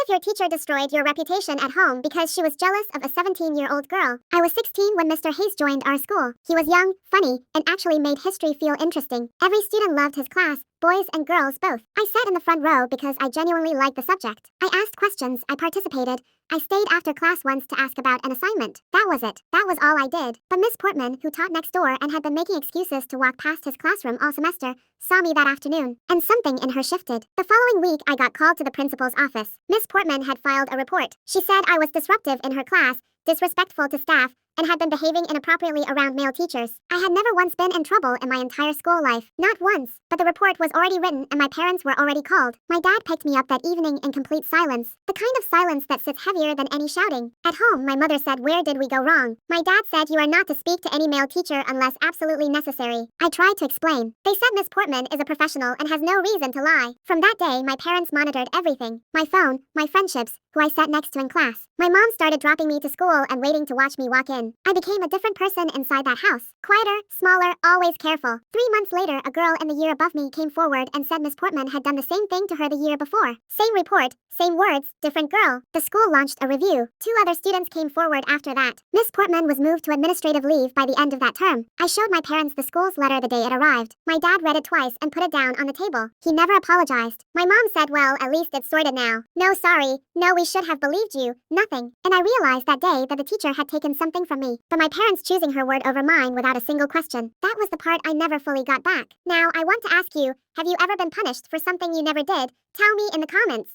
if your teacher destroyed your reputation at home because she was jealous of a 17-year-old girl? I was 16 when Mr. Hayes joined our school. He was young, funny, and actually made history feel interesting. Every student loved his class, boys and girls both. I sat in the front row because I genuinely liked the subject. I asked questions, I participated. I stayed after class once to ask about an assignment. That was it. That was all I did. But Miss Portman, who taught next door and had been making excuses to walk past his classroom all semester, saw me that afternoon, and something in her shifted. The following week, I got called to the principal's office. Miss Portman had filed a report. She said I was disruptive in her class, disrespectful to staff, and had been behaving inappropriately around male teachers. I had never once been in trouble in my entire school life. Not once. But the report was already written and my parents were already called. My dad picked me up that evening in complete silence. The kind of silence that sits heavier than any shouting. At home, my mother said, "Where did we go wrong?" My dad said, "You are not to speak to any male teacher unless absolutely necessary." I tried to explain. They said Miss Portman is a professional and has no reason to lie. From that day, my parents monitored everything. My phone, my friendships, who I sat next to in class. My mom started dropping me to school and waiting to watch me walk in. I became a different person inside that house. Quieter, smaller, always careful. 3 months later, a girl in the year above me came forward and said Miss Portman had done the same thing to her the year before. Same report, same words, different girl. The school launched a review. 2 other students came forward after that. Miss Portman was moved to administrative leave by the end of that term. I showed my parents the school's letter the day it arrived. My dad read it twice and put it down on the table. He never apologized. My mom said, "Well, at least it's sorted now." No, sorry. No, we should have believed you. Nothing. And I realized that day that the teacher had taken something from me. But my parents choosing her word over mine without a single question. That was the part I never fully got back. Now, I want to ask you, have you ever been punished for something you never did? Tell me in the comments.